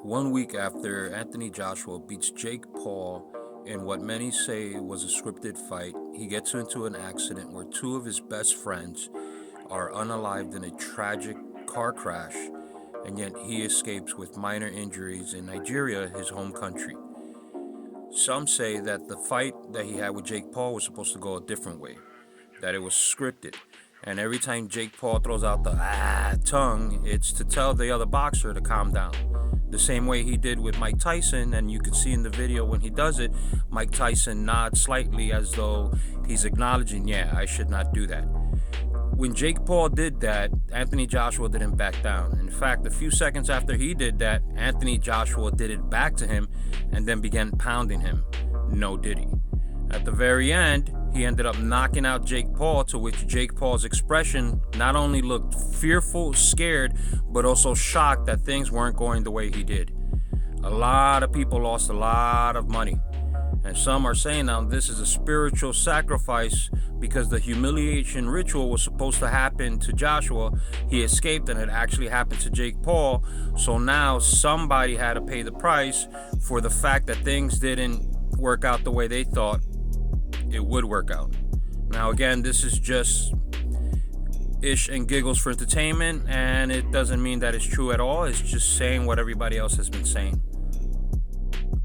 1 week after Anthony Joshua beats Jake Paul in what many say was a scripted fight, he gets into an accident where two of his best friends are unalived in a tragic car crash, and yet he escapes with minor injuries in Nigeria, his home country. Some say that the fight that he had with Jake Paul was supposed to go a different way, that it was scripted. And every time Jake Paul throws out the tongue, it's to tell the other boxer to calm down. The same way he did with Mike Tyson, and you can see in the video when he does it, Mike Tyson nods slightly as though he's acknowledging, yeah, I should not do that. When Jake Paul did that, Anthony Joshua didn't back down. In fact, a few seconds after he did that, Anthony Joshua did it back to him and then began pounding him. No did he. At the very end, he ended up knocking out Jake Paul, to which Jake Paul's expression not only looked fearful, scared, but also shocked that things weren't going the way he did. A lot of people lost a lot of money. And some are saying now this is a spiritual sacrifice because the humiliation ritual was supposed to happen to Joshua. He escaped and it actually happened to Jake Paul. So now somebody had to pay the price for the fact that things didn't work out the way they thought it would work out. Now again, this is just ish and giggles for entertainment, and it doesn't mean that it's true at all. It's just saying what everybody else has been saying.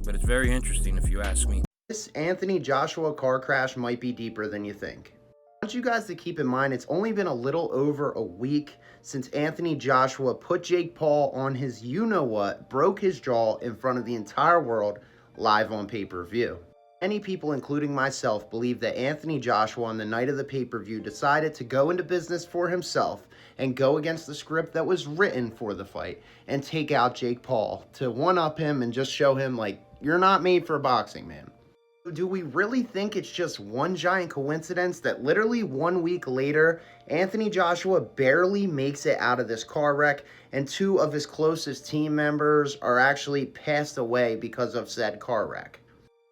But it's very interesting if you ask me. This Anthony Joshua car crash might be deeper than you think. I want you guys to keep in mind it's only been a little over a week since Anthony Joshua put Jake Paul on his you-know-what, broke his jaw in front of the entire world live on pay-per-view. Many people, including myself, believe that Anthony Joshua on the night of the pay-per-view decided to go into business for himself and go against the script that was written for the fight and take out Jake Paul to one-up him and just show him, like, you're not made for boxing, man. Do we really think it's just one giant coincidence that literally 1 week later, Anthony Joshua barely makes it out of this car wreck and two of his closest team members are actually passed away because of said car wreck?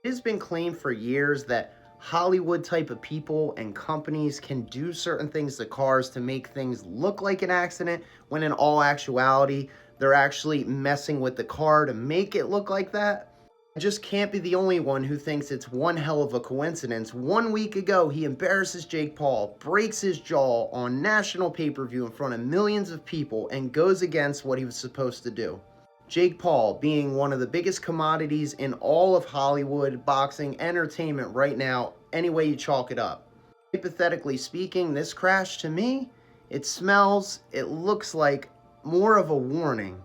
It has been claimed for years that Hollywood type of people and companies can do certain things to cars to make things look like an accident, when in all actuality, they're actually messing with the car to make it look like that. I just can't be the only one who thinks it's one hell of a coincidence. 1 week ago, he embarrasses Jake Paul, breaks his jaw on national pay-per-view in front of millions of people, and goes against what he was supposed to do. Jake Paul being one of the biggest commodities in all of Hollywood, boxing, entertainment right now, any way you chalk it up. Hypothetically speaking, this crash to me, it looks like more of a warning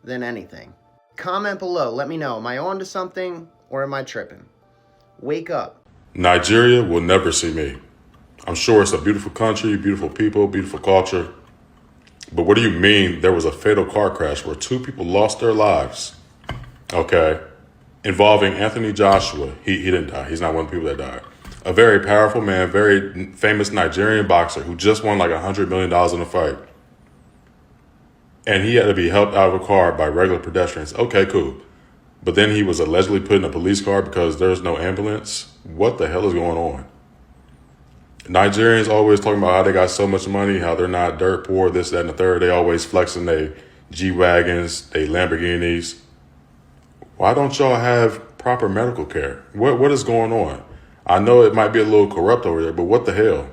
than anything. Comment below, let me know, am I on to something or am I tripping? Wake up. Nigeria will never see me. I'm sure it's a beautiful country, beautiful people, beautiful culture. But what do you mean there was a fatal car crash where two people lost their lives? Okay. Involving Anthony Joshua. He didn't die. He's not one of the people that died. A very powerful man, very famous Nigerian boxer who just won like $100 million in a fight. And he had to be helped out of a car by regular pedestrians. Okay, cool. But then he was allegedly put in a police car because there's no ambulance. What the hell is going on? Nigerians always talking about how they got so much money, how they're not dirt poor, this, that, and the third. They always flexing they G-Wagons, they Lamborghinis. Why don't y'all have proper medical care? What is going on? I know it might be a little corrupt over there, but what the hell?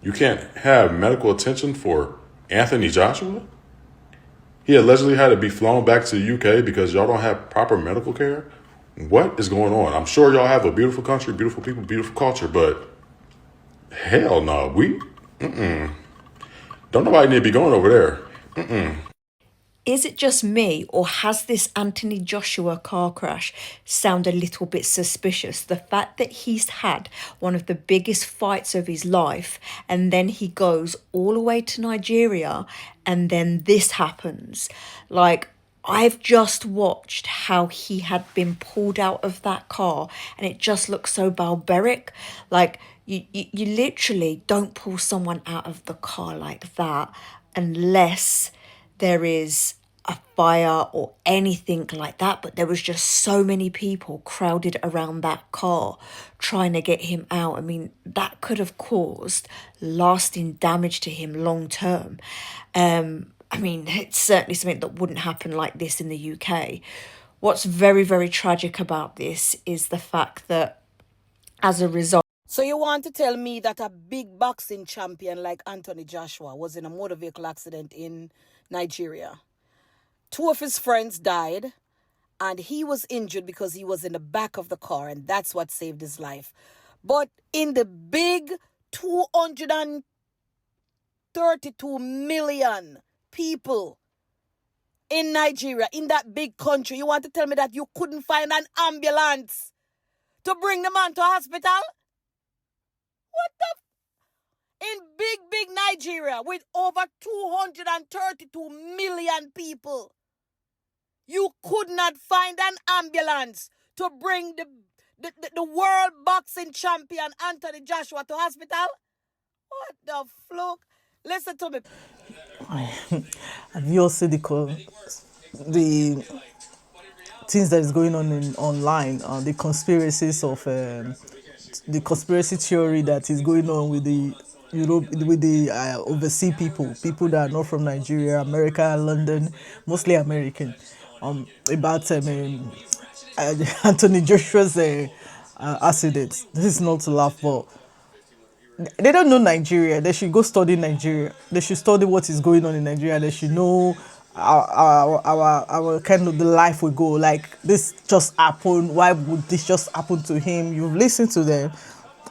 You can't have medical attention for Anthony Joshua? He allegedly had to be flown back to the UK because y'all don't have proper medical care? What is going on? I'm sure y'all have a beautiful country, beautiful people, beautiful culture, but hell no, don't nobody need to be going over there. Is it just me, or has this Anthony Joshua car crash sound a little bit suspicious? The fact that he's had one of the biggest fights of his life, and then he goes all the way to Nigeria, and then this happens. Like, I've just watched how he had been pulled out of that car, and it just looks so barbaric. Like, you literally don't pull someone out of the car like that unless there is a fire or anything like that. But there was just so many people crowded around that car trying to get him out. I mean, that could have caused lasting damage to him long term. I mean, it's certainly something that wouldn't happen like this in the UK. What's very, very tragic about this is the fact that as a result. So you want to tell me that a big boxing champion like Anthony Joshua was in a motor vehicle accident in Nigeria? 2 of his friends died, and he was injured because he was in the back of the car, and that's what saved his life. But in the big 232 million people in Nigeria, in that big country, you want to tell me that you couldn't find an ambulance to bring the man to hospital? What the? In big Nigeria with over 232 million people, you could not find an ambulance to bring the world boxing champion Anthony Joshua to hospital? What the fluke? Listen to me. Have you all seen the things that is going on online, the conspiracies of the conspiracy theory that is going on with the overseas people that are not from Nigeria, America, London, mostly American, about Anthony Joshua's accident. This is not to laugh, but they don't know Nigeria. They should go study Nigeria. They should study what is going on in Nigeria. They should know our kind of the life we go. Like, this just happened. Why would this just happen to him? You've listened to them.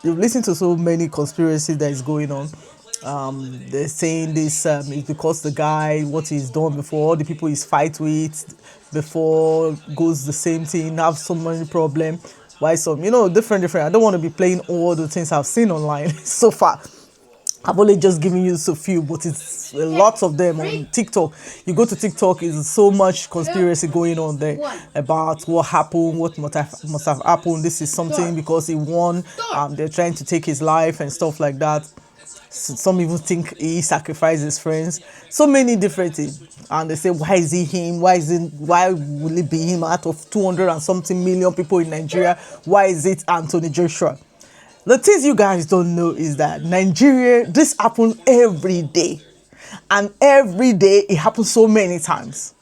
You've listened to so many conspiracies that is going on. They're saying this is because the guy, what he's done before, all the people he's fight with before goes the same thing, have so many problem. Why some, different. I don't want to be playing all the things I've seen online so far. I've only just given you so few, but it's lots of them on TikTok. You go to TikTok, is so much conspiracy going on there about what happened, what must have happened. This is something because he won. They're trying to take his life and stuff like that. Some even think he sacrificed his friends. So many different things. And they say, why is he him? Why will it be him out of 200 and something million people in Nigeria? Why is it Anthony Joshua? The things you guys don't know is that Nigeria, this happens every day. And every day it happens so many times.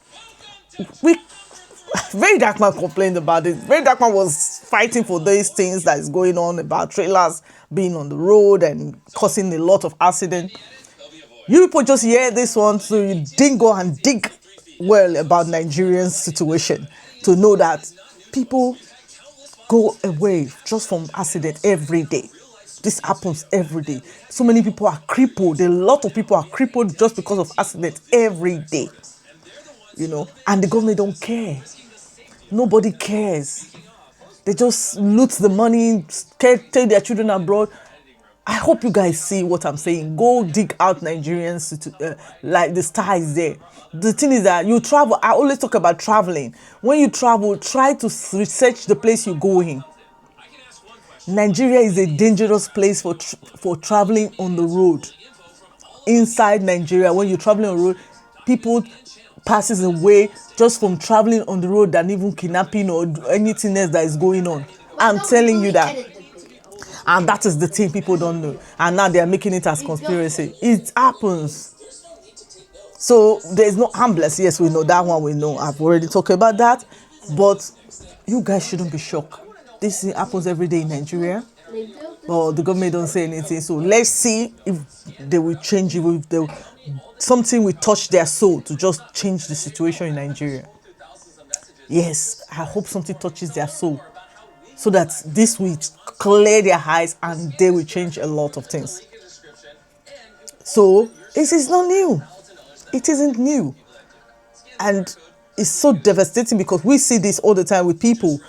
Very Dark Man complained about it. Very Dark Man was fighting for these things that is going on about trailers being on the road and causing a lot of accident. You people just hear this one, so you didn't go and dig well about Nigerian situation to know that people go away just from accident every day. This happens every day. So many people are crippled. A lot of people are crippled just because of accident every day. And the government don't care. Nobody cares. They just loot the money, take their children abroad. I hope you guys see what I'm saying. Go dig out Nigerians, like the star is there. The thing is that you travel. I always talk about traveling. When you travel, try to research the place you go in. Nigeria is a dangerous place for traveling on the road. Inside Nigeria, when you're traveling on the road, people passes away just from traveling on the road than even kidnapping or anything else that is going on. I'm telling you that. And that is the thing people don't know. And now they are making it as conspiracy. It happens. So there's no harmless. Yes, we know that one. We know. I've already talked about that. But you guys shouldn't be shocked. This happens every day in Nigeria. But the government don't say anything. So let's see if they will change it. If something will touch their soul to just change the situation in Nigeria. Yes, I hope something touches their soul, so that this will clear their eyes and they will change a lot of things. So this is not new. It isn't new. And it's so devastating because we see this all the time with people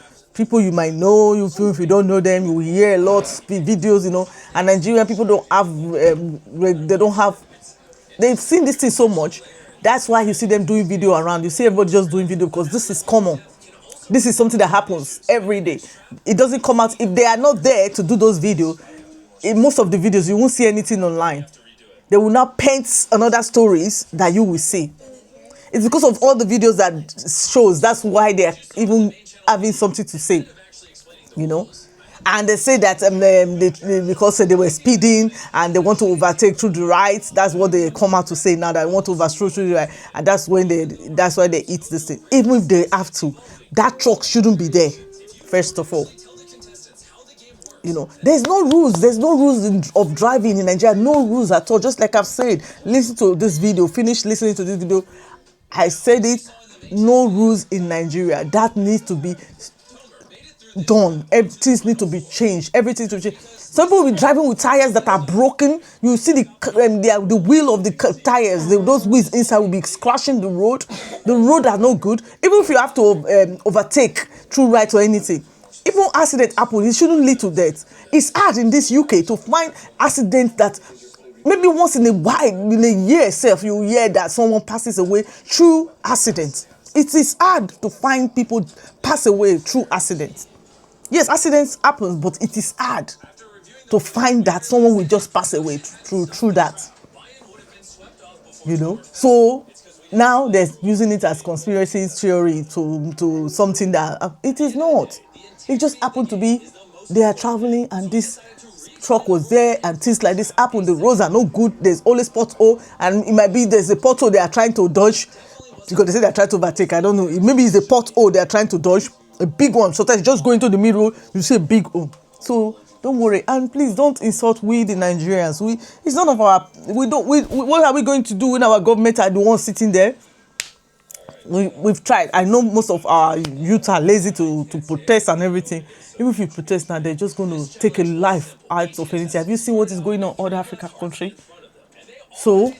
you might know. If you don't know them, you will hear a lot of videos, and Nigerian people don't have, they've seen this thing so much. That's why you see them doing video around. You see everybody just doing video because this is common. This is something that happens every day. It doesn't come out. If they are not there to do those videos, in most of the videos, you won't see anything online. They will now paint another stories that you will see. It's because of all the videos that shows. That's why they're even having something to say, And they say that because they were speeding and they want to overtake through the right. That's what they come out to say now, that they want to overthrow through the right, and that's why they eat this thing. Even if they have to, that truck shouldn't be there. First of all, there's no rules of driving in Nigeria. No rules at all. Just like I've said, listen to this video. Finish listening to this video. I said it. No rules in Nigeria. That needs to be done. Everything needs to be changed. Everything to change. Some people will be driving with tires that are broken. You see the wheel of the tires. Those wheels inside will be scratching the road. The road are no good. Even if you have to overtake through right or anything. Even accident happen, it shouldn't lead to death. It's hard in this UK to find accidents that maybe once in a while, in a year itself, you hear that someone passes away through accident. It is hard to find people pass away through accidents. Yes, accidents happen, but it is hard to find that someone will just pass away through that. So now they're using it as conspiracy theory to something that it is not. It just happened to be they are traveling and this truck was there and things like this happen. The roads are no good. There's always pothole, and it might be there's a pothole they are trying to dodge because they say they're trying to overtake. I don't know. Maybe it's a pothole they are trying to dodge, a big one. Sometimes just go into the middle, you see a big hole. So don't worry, and please don't insult we the Nigerians. It's none of our. What are we going to do when our government are the ones sitting there? We've tried. I know most of our youth are lazy to protest and everything. Even if you protest now, they're just going to take a life out of anything. Have you seen what is going on in other African countries? So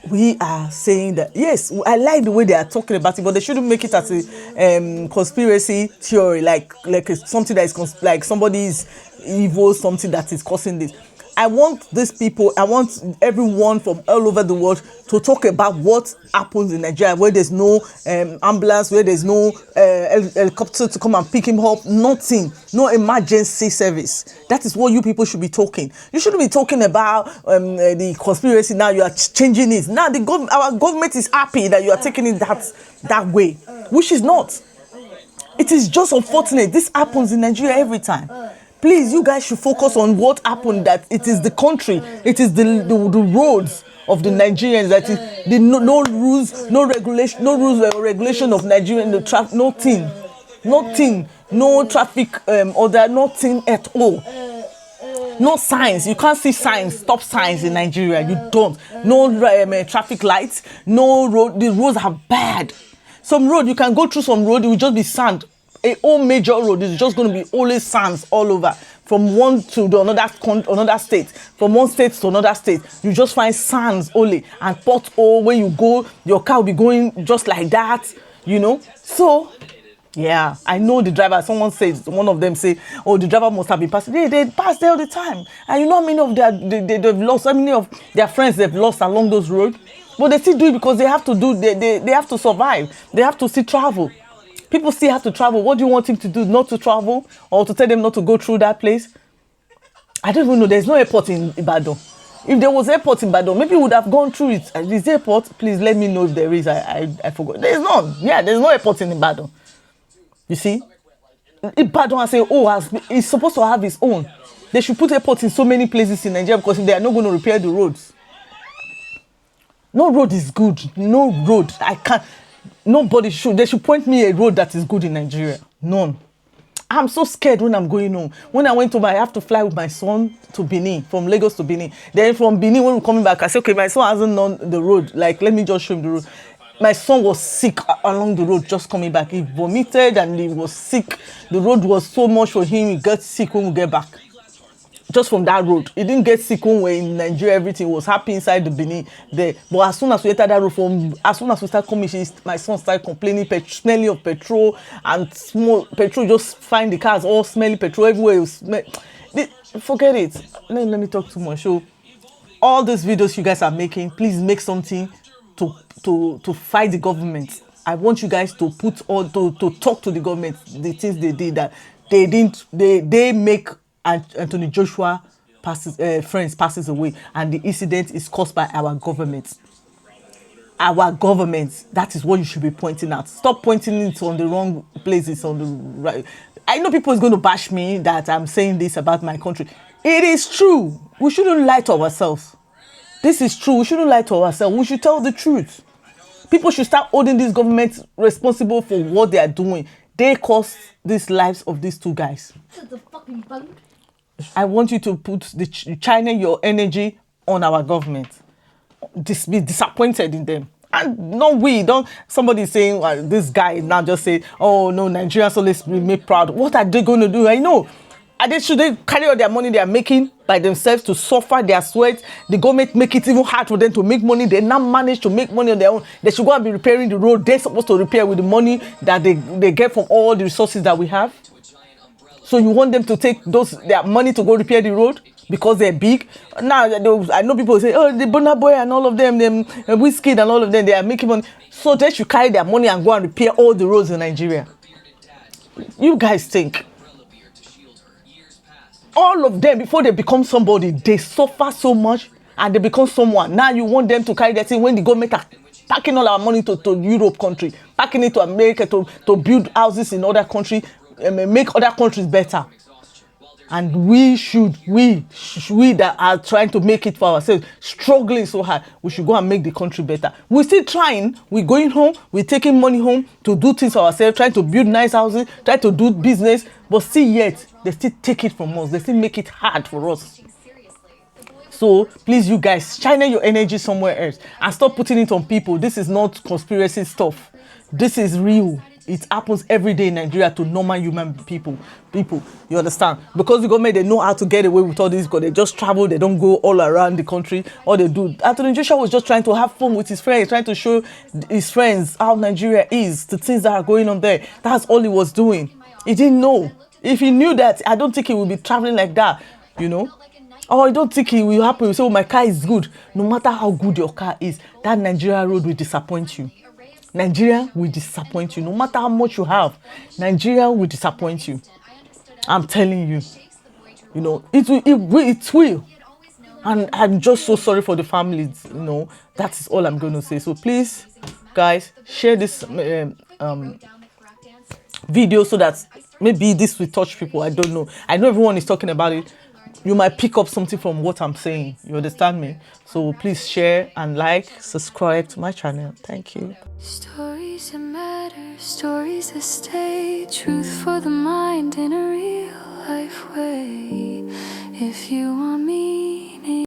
we are saying that, yes, I like the way they are talking about it, but they shouldn't make it as a conspiracy theory, like something that is like somebody's evil, something that is causing this. I want these people, I want everyone from all over the world to talk about what happens in Nigeria, where there's no ambulance, where there's no helicopter to come and pick him up, nothing, no emergency service. That is what you people should be talking. You shouldn't be talking about the conspiracy now. You are changing it. Now our government is happy that you are taking it that way, which is not. It is just unfortunate. This happens in Nigeria every time. Please, you guys should focus on what happened, that it is the country, it is the roads of the Nigerians, that is the no rules, no regulation, no rules or regulation of Nigerian, the traffic, nothing, no traffic order, nothing at all. No signs, you can't see signs, stop signs in Nigeria, you don't. No traffic lights, no road, the roads are bad. Some road, you can go through some road, it will just be sand. A whole major road is just going to be always sands all over, from one to another state, from one state to another state. You just find sands only, and pothole where you go, your car will be going just like that, So, yeah, I know the driver. Someone says, one of them say, "Oh, the driver must have been passing." They pass there all the time, and how many of they've lost, how many of their friends they've lost along those roads, but they still do it because they have to do. They have to survive. They have to still travel. People still have to travel. What do you want him to do? Not to travel, or to tell them not to go through that place? I don't even know. There's no airport in Ibadan. If there was airport in Ibadan, maybe we would have gone through it. Is there airport? Please let me know if there is. I forgot. There's none. Yeah, there's no airport in Ibadan. You see? Ibadan has it's supposed to have its own. They should put airports in so many places in Nigeria, because if they are not going to repair the roads. No road is good. No road. I can't. Nobody should. They should point me a road that is good in Nigeria. None. I'm so scared when I'm going home. When I went home, I have to fly with my son to Benin, from Lagos to Benin. Then from Benin, when we're coming back, I said, okay, my son hasn't known the road. Like, let me just show him the road. My son was sick along the road just coming back. He vomited and he was sick. The road was so much for him. He got sick when we get back. Just from that road. He didn't get sick when we were in Nigeria. Everything was happy inside the Benin there. But as soon as we entered that road, as soon as we started coming, my son started complaining, smelling of petrol, and small petrol, just find the cars all smelly petrol everywhere. Forget it. Let me talk too much. So all these videos you guys are making, please make something to fight the government. I want you guys to to talk to the government, the things they did that they make Anthony Joshua friends passes away, and the incident is caused by our government. Our government. That is what you should be pointing at. Stop pointing it on the wrong places, on the right. I know people is going to bash me that I'm saying this about my country. It is true. We shouldn't lie to ourselves. This is true. We shouldn't lie to ourselves. We should tell the truth. People should start holding this government responsible for what they are doing. They caused these lives of these two guys. I want you to channel your energy on our government. Be disappointed in them. And don't somebody saying this guy now just say, oh no, Nigerians always be made proud. What are they going to do? I know. Should they carry all their money they are making by themselves to suffer their sweat? The government make it even hard for them to make money. They now manage to make money on their own. They should go and be repairing the road they're supposed to repair with the money that they get from all the resources that we have. So you want them to take their money to go repair the road because they're big? Now I know people say, oh, the Burna Boy and all of them Whiskey and all of them, they are making money. So they should carry their money and go and repair all the roads in Nigeria. You guys think? All of them, before they become somebody, they suffer so much and they become someone. Now you want them to carry that thing when the government are packing all our money to Europe country, packing it to America to build houses in other countries, make other countries better. And we that are trying to make it for ourselves, struggling so hard, we should go and make the country better. We're still trying. We're going home. We're taking money home to do things for ourselves, trying to build nice houses, trying to do business. But still yet, they still take it from us. They still make it hard for us. So please, you guys, channel your energy somewhere else and stop putting it on people. This is not conspiracy stuff. This is real. It happens every day in Nigeria to normal human people. You understand? Because the government, they know how to get away with all this because they just travel. They don't go all around the country. All they do. Anthony Joshua was just trying to have fun with his friends, trying to show his friends how Nigeria is, the things that are going on there. That's all he was doing. He didn't know. If he knew that, I don't think he would be traveling like that, you know. Or I don't think he will happen. You say, oh, my car is good. No matter how good your car is, that Nigeria road will disappoint you. Nigeria will disappoint you. No matter how much you have, Nigeria will disappoint you. I'm telling you. You know, it will. And I'm just so sorry for the families. You know, that is all I'm going to say. So please, guys, share this video so that maybe this will touch people. I don't know. I know everyone is talking about it. You might pick up something from what I'm saying. You understand me? So please share and subscribe to my channel. Thank you. Stories that matter, stories that stay, truth for the mind in a real life way. If you want me